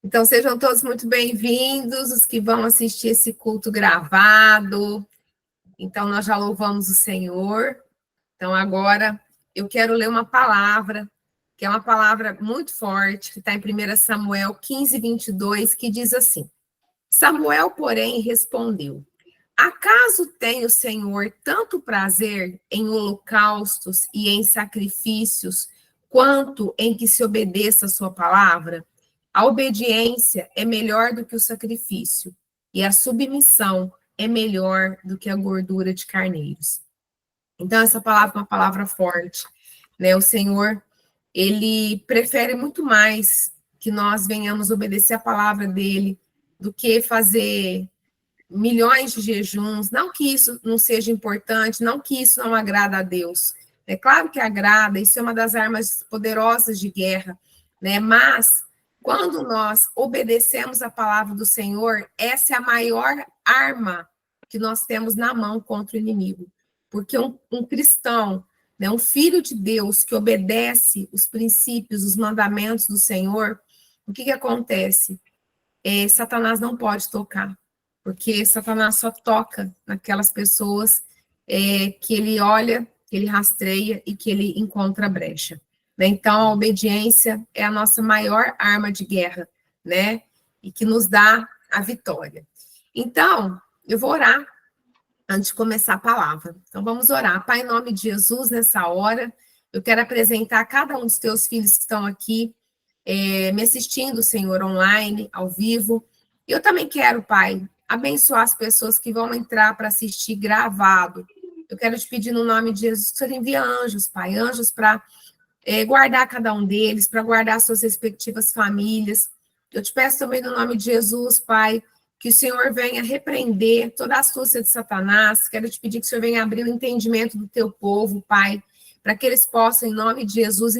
Então, sejam todos muito bem-vindos, os que vão assistir esse culto gravado. Então, nós já louvamos o Senhor. Então, agora, eu quero ler uma palavra, que é uma palavra muito forte, que está em 1 Samuel 15, 22, que diz assim: Samuel, porém, respondeu: Acaso tem o Senhor tanto prazer em holocaustos e em sacrifícios, quanto em que se obedeça a sua palavra? A obediência é melhor do que o sacrifício, e a submissão é melhor do que a gordura de carneiros. Então, essa palavra é uma palavra forte, né? O Senhor, ele prefere muito mais que nós venhamos obedecer a palavra dele do que fazer milhões de jejuns. Não que isso não seja importante, não que isso não agrada a Deus. É claro que agrada, isso é uma das armas poderosas de guerra, né? Mas quando nós obedecemos a palavra do Senhor, essa é a maior arma que nós temos na mão contra o inimigo. Porque um cristão, né, um filho de Deus que obedece os princípios, os mandamentos do Senhor, o que acontece? Satanás não pode tocar, porque Satanás só toca naquelas pessoas que ele olha, que ele rastreia e que ele encontra brecha. Né? Então, a obediência é a nossa maior arma de guerra, né? E que nos dá a vitória. Então, eu vou orar antes de começar a palavra. Então, vamos orar. Pai, em nome de Jesus, nessa hora, eu quero apresentar cada um dos teus filhos que estão aqui, me assistindo, Senhor, online, ao vivo. Eu também quero, Pai, abençoar as pessoas que vão entrar para assistir gravado. Eu quero te pedir no nome de Jesus que o Senhor envie anjos, Pai, anjos para guardar cada um deles, para guardar suas respectivas famílias. Eu te peço também no nome de Jesus, Pai, que o Senhor venha repreender toda a astúcia de Satanás. Quero te pedir que o Senhor venha abrir o entendimento do teu povo, Pai, para que eles possam, em nome de Jesus,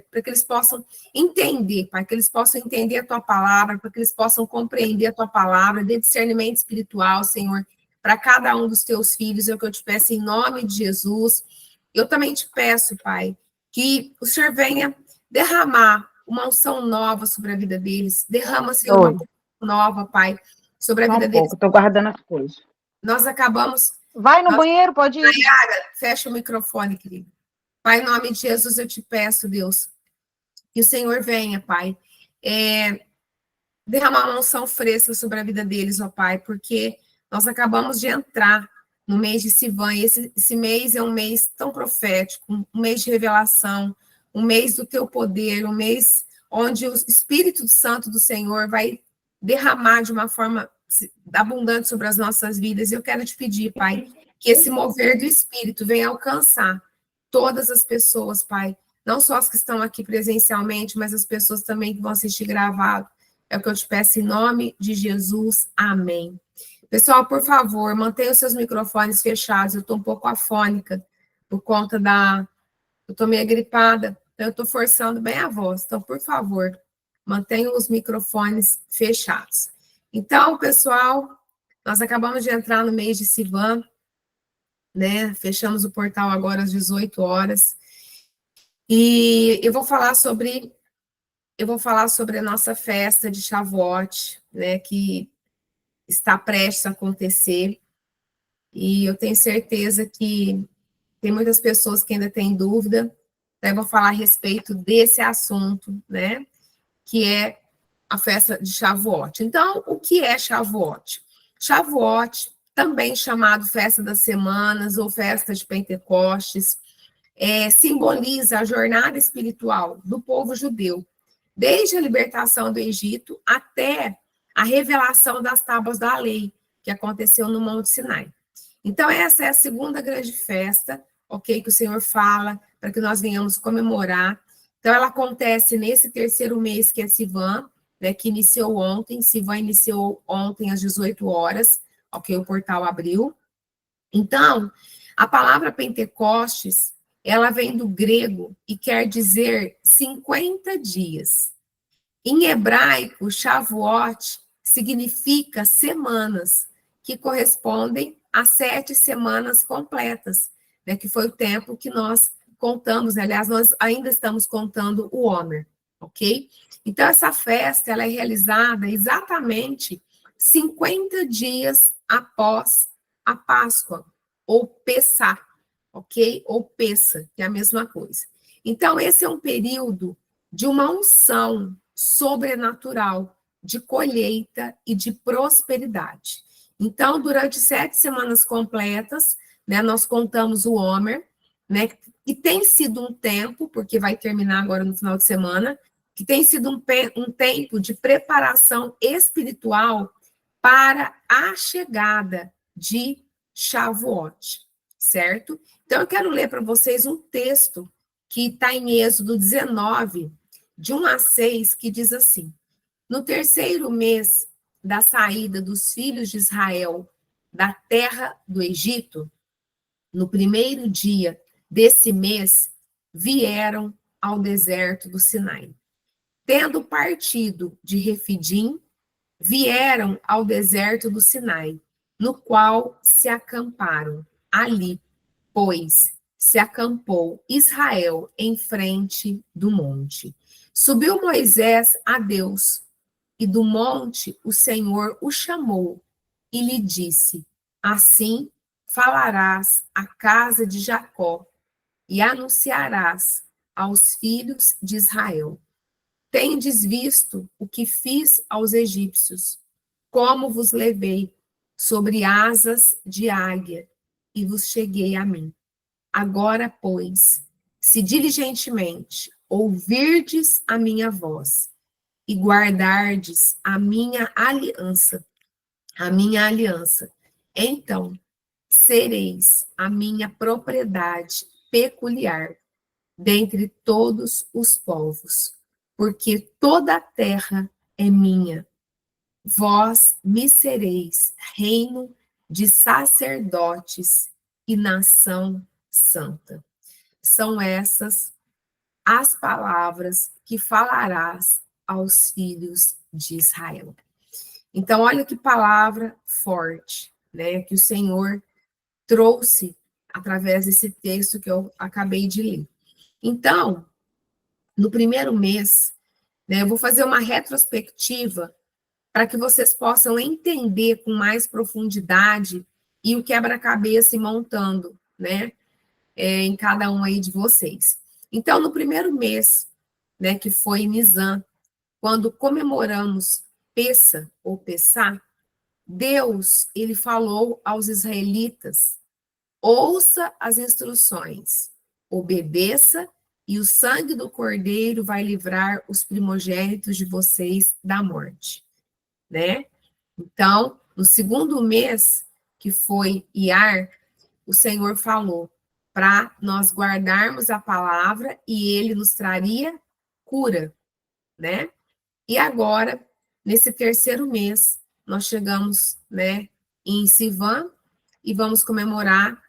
para que eles possam entender, Pai, que eles possam entender a tua palavra, para que eles possam compreender a tua palavra, dê discernimento espiritual, Senhor, para cada um dos teus filhos, é o que eu te peço em nome de Jesus. Eu também te peço, Pai, que o Senhor venha derramar uma unção nova sobre a vida deles, derrama, Senhor, uma unção nova, Pai, sobre a vida deles. Estou guardando as coisas. Nós acabamos... Vai no banheiro, pode ir. Nayara, fecha o microfone, querido. Pai, em nome de Jesus, eu te peço, Deus, que o Senhor venha, Pai, derramar uma unção fresca sobre a vida deles, ó Pai, porque nós acabamos de entrar no mês de Sivan, e esse mês é um mês tão profético, um mês de revelação, um mês do teu poder, um mês onde o Espírito Santo do Senhor vai derramar de uma forma abundante sobre as nossas vidas. E eu quero te pedir, Pai, que esse mover do Espírito venha alcançar todas as pessoas, Pai, não só as que estão aqui presencialmente, mas as pessoas também que vão assistir gravado. É o que eu te peço em nome de Jesus. Amém. Pessoal, por favor, mantenha os seus microfones fechados. Eu estou um pouco afônica por conta eu estou meio gripada, então eu estou forçando bem a voz. Então, por favor, mantenham os microfones fechados. Então, pessoal, nós acabamos de entrar no mês de Sivan, né? Fechamos o portal agora às 18 horas. E eu vou falar sobre a nossa festa de Shavuot, né, que está prestes a acontecer. E eu tenho certeza que tem muitas pessoas que ainda têm dúvida. Então, eu vou falar a respeito desse assunto, né, que é a festa de Shavuot. Então, o que é Shavuot? Shavuot, também chamado Festa das Semanas ou Festa de Pentecostes, simboliza a jornada espiritual do povo judeu, desde a libertação do Egito até a revelação das tábuas da lei, que aconteceu no Monte Sinai. Então, essa é a segunda grande festa, ok, que o Senhor fala, para que nós venhamos comemorar. Então, ela acontece nesse terceiro mês, que é Sivan, né, que iniciou ontem. Sivan iniciou ontem às 18 horas, ok, o portal abriu. Então, a palavra Pentecostes, ela vem do grego e quer dizer 50 dias. Em hebraico, Shavuot significa semanas, que correspondem a 7 semanas completas, né, que foi o tempo que nós contamos, aliás, nós ainda estamos contando o Homer. ok? Então, essa festa, ela é realizada exatamente 50 dias após a Páscoa, ou Pessá, ok? Ou Pessa, que é a mesma coisa. Então, esse é um período de uma unção sobrenatural, de colheita e de prosperidade. Então, durante 7 semanas completas, né, nós contamos o Homer, né, e tem sido um tempo, porque vai terminar agora no final de semana, que tem sido um tempo de preparação espiritual para a chegada de Shavuot, certo? Então, eu quero ler para vocês um texto que está em Êxodo 19, de 1 a 6, que diz assim: no terceiro mês da saída dos filhos de Israel da terra do Egito, no primeiro dia desse mês, vieram ao deserto do Sinai. Tendo partido de Refidim, vieram ao deserto do Sinai, no qual se acamparam. Ali, pois, se acampou Israel em frente do monte. Subiu Moisés a Deus, e do monte o Senhor o chamou e lhe disse: assim falarás à casa de Jacó e anunciarás aos filhos de Israel: tendes visto o que fiz aos egípcios, como vos levei sobre asas de águia e vos cheguei a mim. Agora, pois, se diligentemente ouvirdes a minha voz e guardardes a minha aliança, então sereis a minha propriedade peculiar dentre todos os povos, porque toda a terra é minha. Vós me sereis reino de sacerdotes e nação santa. São essas as palavras que falarás aos filhos de Israel. Então, olha que palavra forte, né, que o Senhor trouxe através desse texto que eu acabei de ler. Então, no primeiro mês, né, eu vou fazer uma retrospectiva para que vocês possam entender com mais profundidade e o quebra-cabeça e montando, né, em cada um aí de vocês. Então, no primeiro mês, né, que foi Nisan, quando comemoramos Pessa ou Pessá, Deus, ele falou aos israelitas: ouça as instruções, obedeça, e o sangue do cordeiro vai livrar os primogênitos de vocês da morte, né? Então, no segundo mês, que foi Iar, o Senhor falou para nós guardarmos a palavra e ele nos traria cura, né? E agora, nesse terceiro mês, nós chegamos, né, em Sivan e vamos comemorar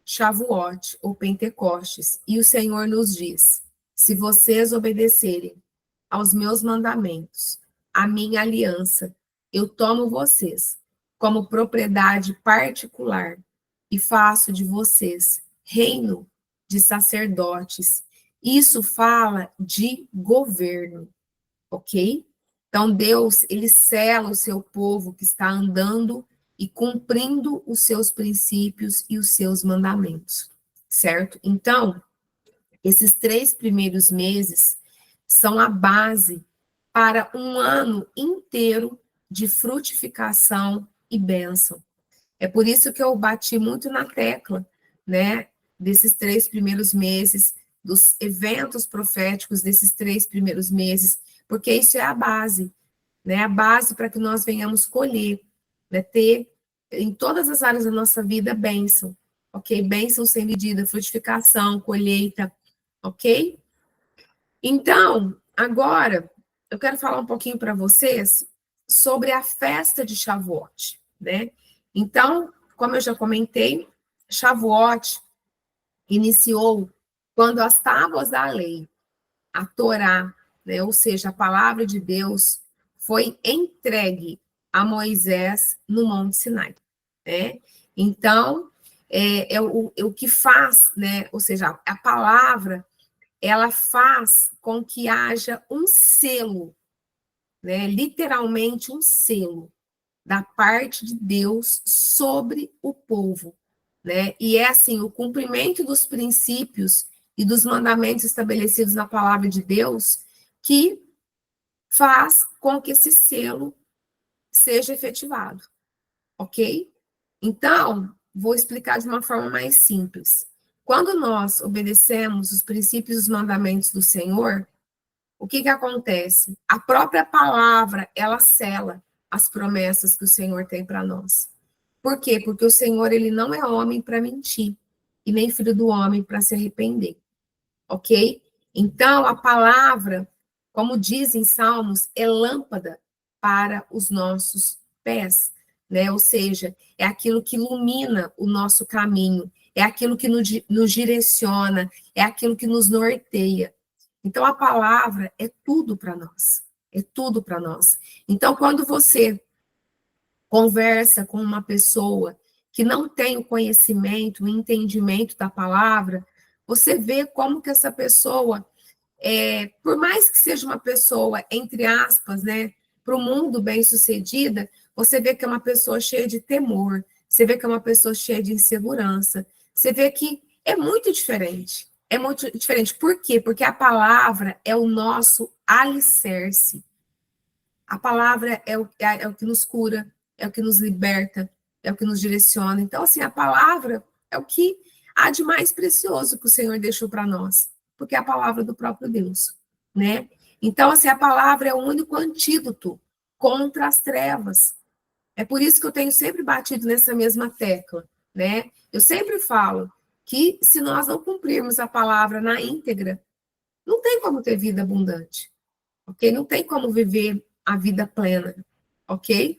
Shavuot, ou Pentecostes. E o Senhor nos diz: se vocês obedecerem aos meus mandamentos, à minha aliança, eu tomo vocês como propriedade particular e faço de vocês reino de sacerdotes. Isso fala de governo, ok? Então, Deus, ele sela o seu povo que está andando e cumprindo os seus princípios e os seus mandamentos, certo? Então, esses 3 primeiros meses são a base para um ano inteiro de frutificação e bênção. É por isso que eu bati muito na tecla, né, desses 3 primeiros meses, dos eventos proféticos desses 3 primeiros meses, porque isso é a base, né, a base para que nós venhamos colher, né, ter em todas as áreas da nossa vida bênção, ok? Bênção sem medida, frutificação, colheita, ok? Então, agora, eu quero falar um pouquinho para vocês sobre a festa de Shavuot, né? Então, como eu já comentei, Shavuot iniciou quando as tábuas da lei, a Torá, né, ou seja, a palavra de Deus, foi entregue a Moisés no Monte Sinai, né? Então, é o que faz, né? Ou seja, a palavra ela faz com que haja um selo, né? Literalmente um selo da parte de Deus sobre o povo, né? E é assim, o cumprimento dos princípios e dos mandamentos estabelecidos na palavra de Deus que faz com que esse selo seja efetivado, ok? Então, vou explicar de uma forma mais simples. Quando nós obedecemos os princípios e os mandamentos do Senhor, o que que acontece? A própria palavra, ela sela as promessas que o Senhor tem para nós. Por quê? Porque o Senhor, ele não é homem para mentir, e nem filho do homem para se arrepender, ok? Então, a palavra, como diz em Salmos, é lâmpada para os nossos pés, né? Ou seja, é aquilo que ilumina o nosso caminho, é aquilo que nos direciona, é aquilo que nos norteia. Então, a palavra é tudo para nós, é tudo para nós. Então, quando você conversa com uma pessoa que não tem o conhecimento, o entendimento da palavra, você vê como que essa pessoa, por mais que seja uma pessoa, entre aspas, né, para o mundo bem-sucedida, você vê que é uma pessoa cheia de temor, você vê que é uma pessoa cheia de insegurança, você vê que é muito diferente. É muito diferente. Por quê? Porque a palavra é o nosso alicerce. A palavra é o que nos cura, é o que nos liberta, é o que nos direciona. Então, assim, a palavra é o que há de mais precioso que o Senhor deixou para nós, porque é a palavra do próprio Deus, né? Então, assim, a palavra é o único antídoto contra as trevas. É por isso que eu tenho sempre batido nessa mesma tecla, né? Eu sempre falo que se nós não cumprirmos a palavra na íntegra, não tem como ter vida abundante, ok? Não tem como viver a vida plena, ok?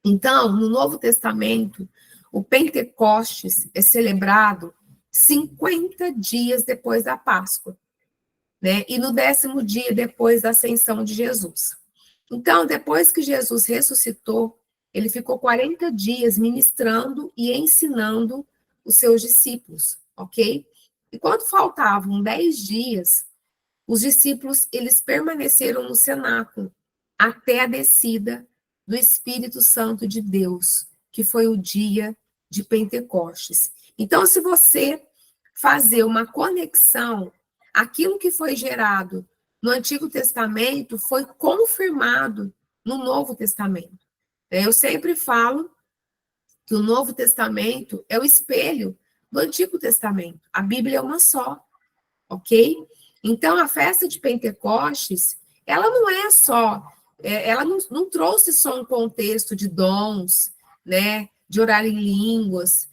Então, no Novo Testamento, o Pentecostes é celebrado 50 dias depois da Páscoa, né? E no 10º dia depois da ascensão de Jesus. Então, depois que Jesus ressuscitou, ele ficou 40 dias ministrando e ensinando os seus discípulos, ok? E quando faltavam 10 dias, os discípulos, eles permaneceram no cenáculo até a descida do Espírito Santo de Deus, que foi o dia de Pentecostes. Então, se você fazer uma conexão, aquilo que foi gerado no Antigo Testamento foi confirmado no Novo Testamento. Eu sempre falo que o Novo Testamento é o espelho do Antigo Testamento. A Bíblia é uma só, ok? Então, a festa de Pentecostes, ela não é só, ela não trouxe só um contexto de dons, né, de orar em línguas,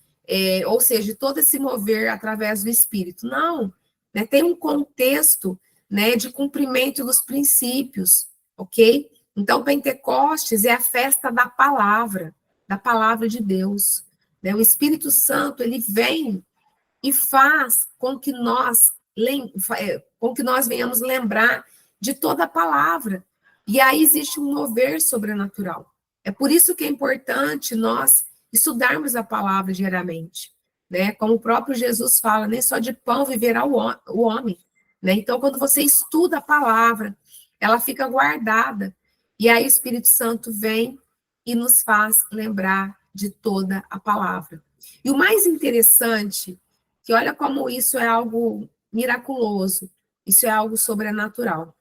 ou seja, todo esse mover através do Espírito. Não, né, tem um contexto, né, de cumprimento dos princípios, ok? Então, Pentecostes é a festa da palavra de Deus, né? O Espírito Santo, ele vem e faz com que nós venhamos lembrar de toda a palavra. E aí existe um mover sobrenatural. É por isso que é importante nós estudarmos a palavra diariamente, né? Como o próprio Jesus fala, nem só de pão viverá o homem, né? Então, quando você estuda a palavra, ela fica guardada, e aí o Espírito Santo vem e nos faz lembrar de toda a palavra. E o mais interessante, que olha como isso é algo miraculoso, isso é algo sobrenatural.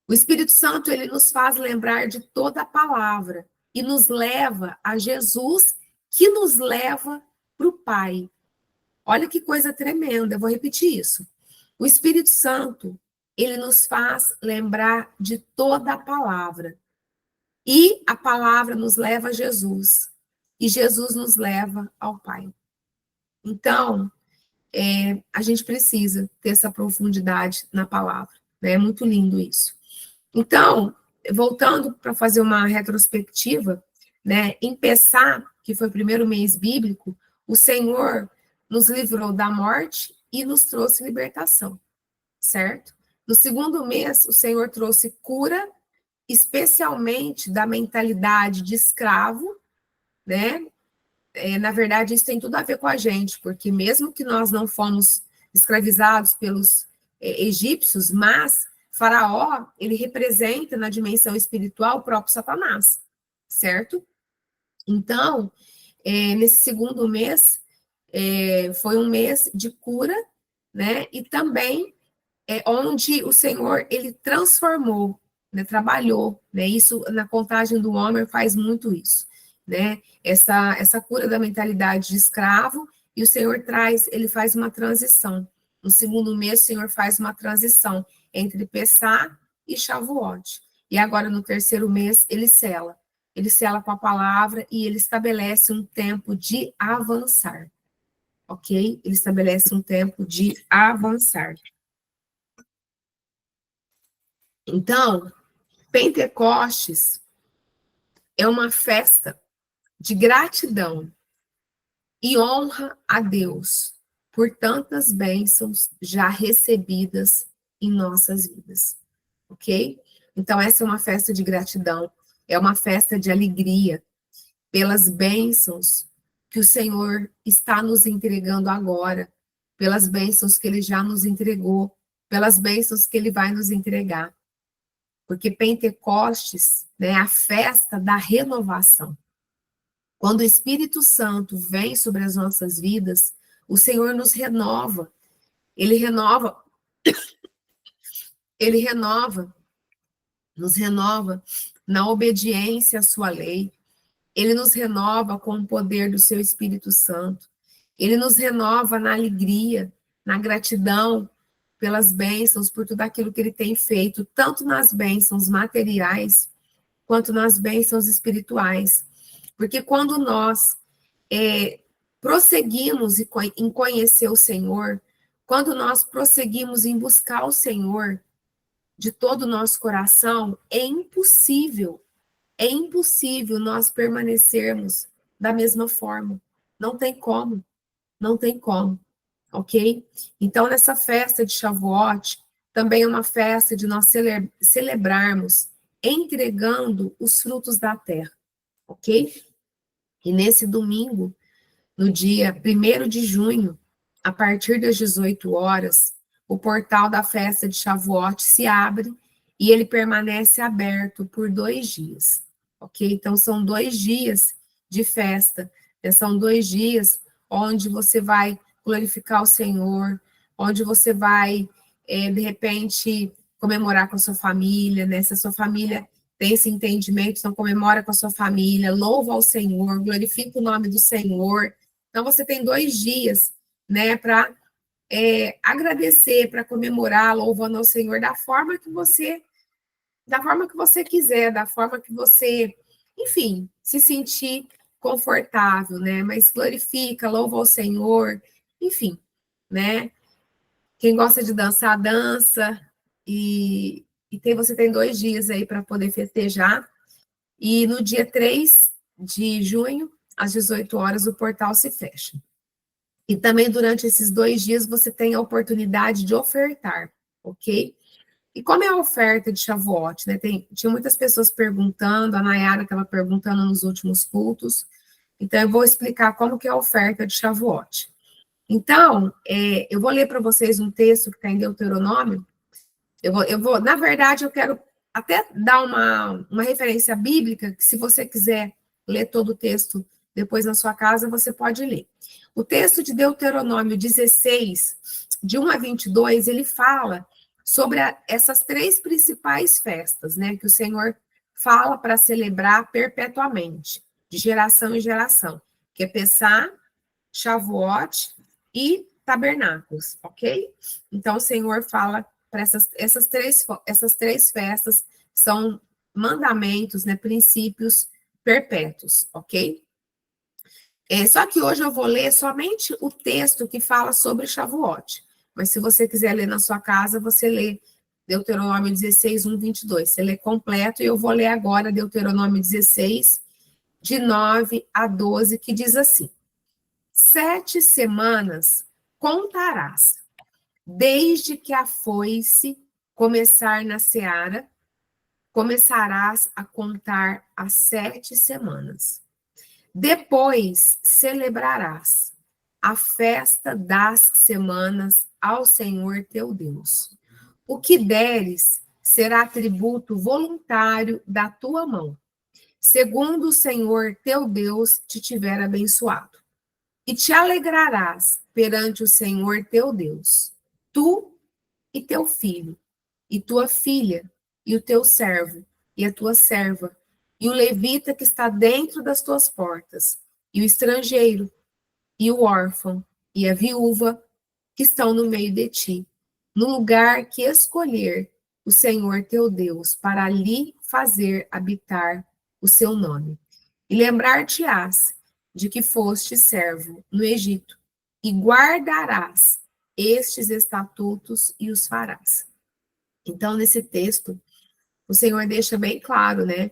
O Espírito Santo, ele nos faz lembrar de toda a palavra e nos leva a Jesus, que nos leva para o Pai. Olha que coisa tremenda, eu vou repetir isso. O Espírito Santo, ele nos faz lembrar de toda a palavra. E a palavra nos leva a Jesus. E Jesus nos leva ao Pai. Então, a gente precisa ter essa profundidade na palavra, né? É muito lindo isso. Então, voltando para fazer uma retrospectiva, né? Em Pessá, que foi o primeiro mês bíblico, o Senhor nos livrou da morte e nos trouxe libertação, certo? No segundo mês, o Senhor trouxe cura, especialmente da mentalidade de escravo, né? Na verdade, isso tem tudo a ver com a gente, porque mesmo que nós não fomos escravizados pelos egípcios, mas Faraó, ele representa na dimensão espiritual o próprio Satanás, certo? Então, nesse segundo mês, foi um mês de cura, né? E também onde o Senhor, ele transformou, né? Trabalhou, né? Isso, na contagem do homem, faz muito isso, né? Essa cura da mentalidade de escravo, e o Senhor ele faz uma transição. No segundo mês, o Senhor faz uma transição entre Pessá e Shavuot. E agora, no terceiro mês, ele sela. Ele sela com a palavra e ele estabelece um tempo de avançar, ok? Ele estabelece um tempo de avançar. Então, Pentecostes é uma festa de gratidão e honra a Deus por tantas bênçãos já recebidas em nossas vidas, ok? Então, essa é uma festa de gratidão, é uma festa de alegria pelas bênçãos que o Senhor está nos entregando agora, pelas bênçãos que Ele já nos entregou, pelas bênçãos que Ele vai nos entregar. Porque Pentecostes, né, é a festa da renovação. Quando o Espírito Santo vem sobre as nossas vidas, o Senhor nos renova. Ele renova, ele renova, nos renova na obediência à sua lei. Ele nos renova com o poder do seu Espírito Santo. Ele nos renova na alegria, na gratidão pelas bênçãos, por tudo aquilo que ele tem feito, tanto nas bênçãos materiais, quanto nas bênçãos espirituais. Porque quando nós prosseguimos em conhecer o Senhor, quando nós prosseguimos em buscar o Senhor de todo o nosso coração, é impossível nós permanecermos da mesma forma. Não tem como, não tem como, ok? Então, nessa festa de Shavuot, também é uma festa de nós celebrarmos entregando os frutos da terra, ok? E nesse domingo, no dia 1º de junho, a partir das 18 horas, o portal da festa de Shavuot se abre e ele permanece aberto por 2 dias, ok? Então, são 2 dias de festa, né? São 2 dias onde você vai glorificar o Senhor, onde você vai, de repente, comemorar com a sua família, né? Se a sua família tem esse entendimento, então comemora com a sua família, louva ao Senhor, glorifica o nome do Senhor. Então, você tem 2 dias, né, para agradecer, para comemorar, louvando ao Senhor da forma que você quiser, da forma que você, enfim, se sentir confortável, né? Mas glorifica, louva ao Senhor, enfim, né? Quem gosta de dançar, dança, você tem 2 dias aí para poder festejar. E no dia 3 de junho, às 18 horas, o portal se fecha. E também durante esses 2 dias você tem a oportunidade de ofertar, ok? E como é a oferta de Shavuot, né? Tinha muitas pessoas perguntando, a Nayara estava perguntando nos últimos cultos, então eu vou explicar como que é a oferta de Shavuot. Então, eu vou ler para vocês um texto que está em Deuteronômio. Na verdade, eu quero até dar uma referência bíblica, que se você quiser ler todo o texto depois na sua casa, você pode ler. O texto de Deuteronômio 16, de 1 a 22, ele fala sobre essas 3 principais festas, né, que o Senhor fala para celebrar perpetuamente, de geração em geração, que é Pessá, Shavuot e Tabernáculos, ok? Então, o Senhor fala para essas três festas, são mandamentos, né, princípios perpétuos, ok? Só que hoje eu vou ler somente o texto que fala sobre Shavuot. Mas se você quiser ler na sua casa, você lê Deuteronômio 16, 1, 22. Você lê completo, e eu vou ler agora Deuteronômio 16, de 9 a 12, que diz assim: 7 semanas contarás, desde que a foice começar na seara, começarás a contar as 7 semanas. Depois celebrarás a festa das semanas ao Senhor teu Deus. O que deres será tributo voluntário da tua mão, segundo o Senhor teu Deus te tiver abençoado. E te alegrarás perante o Senhor teu Deus, tu e teu filho, e tua filha, e o teu servo, e a tua serva, e o levita que está dentro das tuas portas, e o estrangeiro, e o órfão, e a viúva, que estão no meio de ti, no lugar que escolher o Senhor teu Deus, para ali fazer habitar o seu nome. E lembrar-te-ás de que foste servo no Egito, e guardarás estes estatutos e os farás. Então, nesse texto, o Senhor deixa bem claro, né,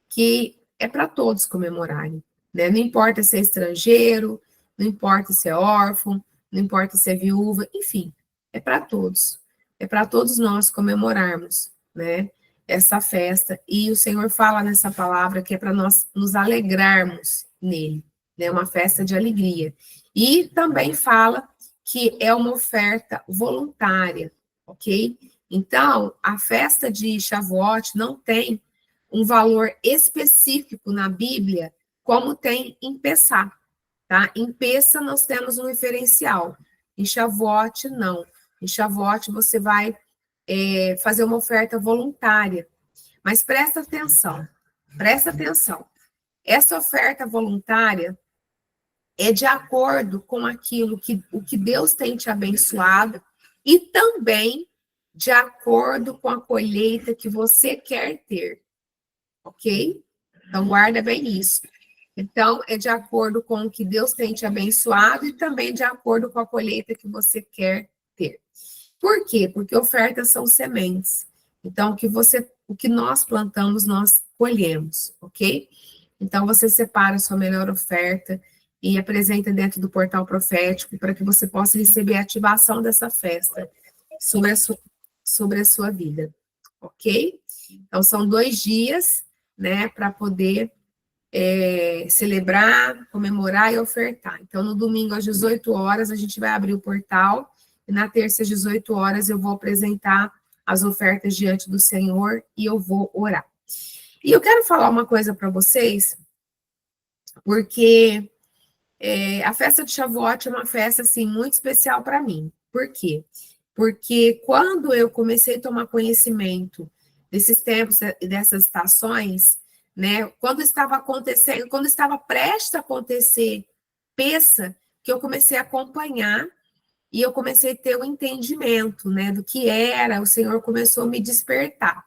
que é para todos comemorarem, né? Não importa se é estrangeiro, não importa se é órfão, não importa se é viúva, enfim, é para todos. É para todos nós comemorarmos, né, essa festa. E o Senhor fala nessa palavra que é para nós nos alegrarmos nele, né, uma festa de alegria. E também fala que é uma oferta voluntária, ok? Então, a festa de Shavuot não tem um valor específico na Bíblia, como tem em Pessá, tá? Em Pessa nós temos um referencial, em Shavuot não. Em Shavuot você vai fazer uma oferta voluntária, mas presta atenção, presta atenção. Essa oferta voluntária é de acordo com aquilo o que Deus tem te abençoado e também de acordo com a colheita que você quer ter. Ok? Então, guarda bem isso. Então, é de acordo com o que Deus tem te abençoado e também de acordo com a colheita que você quer ter. Por quê? Porque ofertas são sementes. Então, o que nós plantamos, nós colhemos, ok? Então, você separa a sua melhor oferta e apresenta dentro do portal profético para que você possa receber a ativação dessa festa sobre a sua vida, ok? Então, são 2 dias, né, para poder celebrar, comemorar e ofertar. Então, no domingo, às 18 horas, a gente vai abrir o portal, e na terça, às 18 horas, eu vou apresentar as ofertas diante do Senhor e eu vou orar. E eu quero falar uma coisa para vocês, porque a festa de Shavuot é uma festa, assim, muito especial para mim. Por quê? Porque quando eu comecei a tomar conhecimento desses tempos e dessas estações, né, quando estava acontecendo, quando estava prestes a acontecer Pessa, que eu comecei a acompanhar e eu comecei a ter o entendimento, né, do que era, o Senhor começou a me despertar.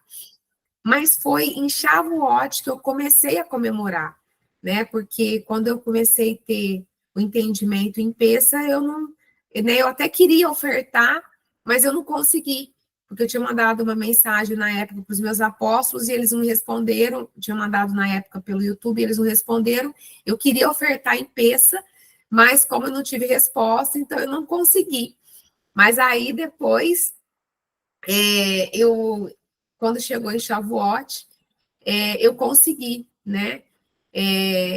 Mas foi em Shavuot que eu comecei a comemorar, né, porque quando eu comecei a ter o entendimento em Pessa, eu não, né, eu até queria ofertar, mas eu não consegui, porque eu tinha mandado uma mensagem na época para os meus apóstolos e eles não responderam, eu tinha mandado na época pelo YouTube e eles não responderam, eu queria ofertar em Pessa, mas como eu não tive resposta, então eu não consegui. Mas aí depois, quando chegou em Shavuot, eu consegui, né,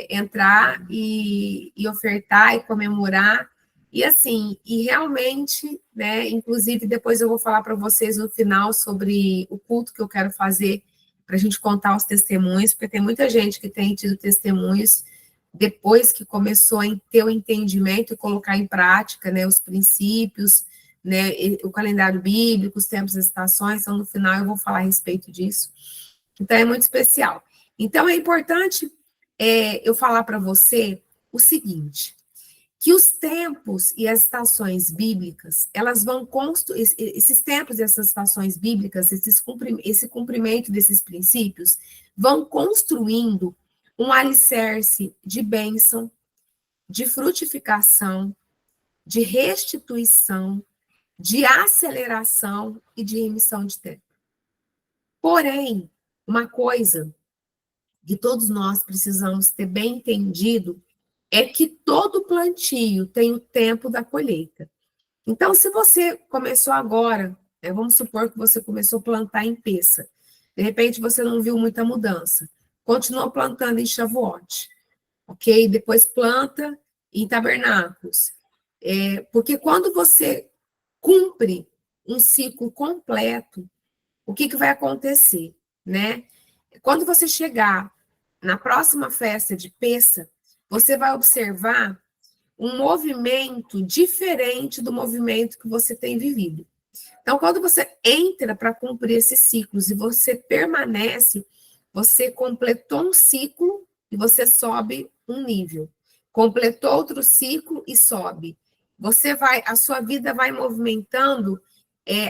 entrar e ofertar e comemorar, e assim, e realmente, né, inclusive depois eu vou falar para vocês no final sobre o culto que eu quero fazer, para a gente contar os testemunhos, porque tem muita gente que tem tido testemunhos depois que começou a ter o entendimento e colocar em prática, né, os princípios, né, o calendário bíblico, os tempos e as estações, então no final eu vou falar a respeito disso. Então é muito especial. Então é importante eu falar para você o seguinte, que os tempos e as estações bíblicas, elas vão construir, esses tempos e essas estações bíblicas, esse cumprimento desses princípios, vão construindo um alicerce de bênção, de frutificação, de restituição, de aceleração e de remissão de tempo. Porém, uma coisa que todos nós precisamos ter bem entendido é que todo plantio tem o tempo da colheita. Então, se você começou agora, né, vamos supor que você começou a plantar em Pessa, de repente você não viu muita mudança, continua plantando em Shavuot, ok? Depois planta em tabernáculos. Porque quando você cumpre um ciclo completo, o que vai acontecer, né? Quando você chegar na próxima festa de Pêssah, você vai observar um movimento diferente do movimento que você tem vivido. Então, quando você entra para cumprir esses ciclos e você permanece, você completou um ciclo e você sobe um nível. Completou outro ciclo e sobe. A sua vida vai movimentando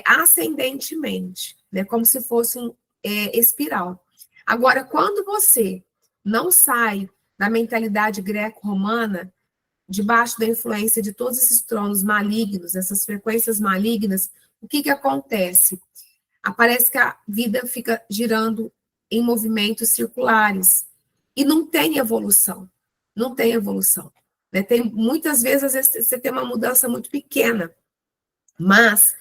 ascendentemente, né? Como se fosse um espiral. Agora, quando você não sai da mentalidade greco-romana, debaixo da influência de todos esses tronos malignos, essas frequências malignas, o que acontece? Aparece que a vida fica girando em movimentos circulares e não tem evolução. Não tem evolução. Né? Muitas vezes, às vezes, você tem uma mudança muito pequena, mas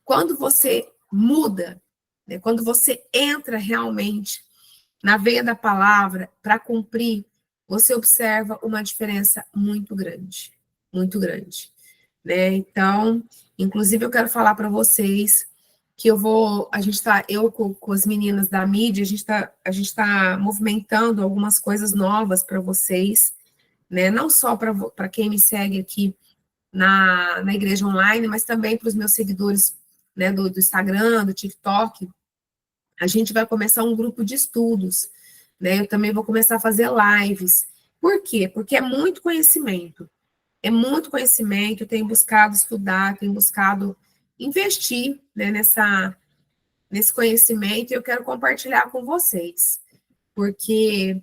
quando você muda, né, quando você entra realmente na veia da palavra para cumprir, você observa uma diferença muito grande, muito grande. Né? Então, inclusive, eu quero falar para vocês que eu com as meninas da mídia, a gente tá movimentando algumas coisas novas para vocês, né? Não só para quem me segue aqui na igreja online, mas também para os meus seguidores, né, do Instagram, do TikTok. A gente vai começar um grupo de estudos, né? Eu também vou começar a fazer lives. Por quê? Porque é muito conhecimento. É muito conhecimento, eu tenho buscado estudar, tenho buscado investir, né, nesse conhecimento, e eu quero compartilhar com vocês, porque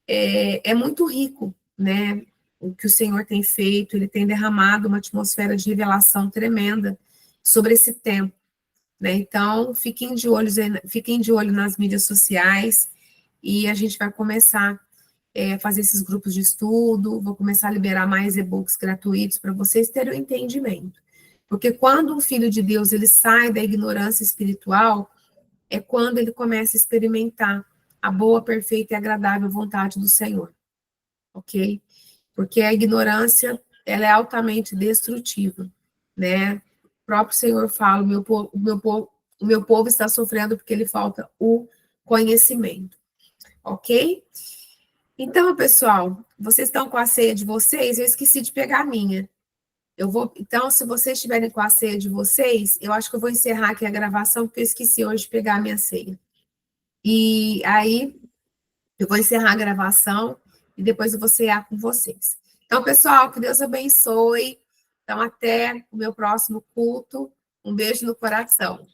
é muito rico, né, o que o Senhor tem feito, ele tem derramado uma atmosfera de revelação tremenda sobre esse tempo, né, então fiquem de olho nas mídias sociais, e a gente vai começar fazer esses grupos de estudo, vou começar a liberar mais e-books gratuitos para vocês terem o um entendimento. Porque quando o Filho de Deus ele sai da ignorância espiritual, é quando ele começa a experimentar a boa, perfeita e agradável vontade do Senhor. Ok? Porque a ignorância, ela é altamente destrutiva, né? O próprio Senhor fala, o meu povo está sofrendo porque lhe falta o conhecimento. Ok? Então, pessoal, vocês estão com a ceia de vocês? Eu esqueci de pegar a minha. Então, se vocês estiverem com a ceia de vocês, eu acho que eu vou encerrar aqui a gravação, porque eu esqueci hoje de pegar a minha ceia. E aí, eu vou encerrar a gravação e depois eu vou cear com vocês. Então, pessoal, que Deus abençoe. Então, até o meu próximo culto. Um beijo no coração.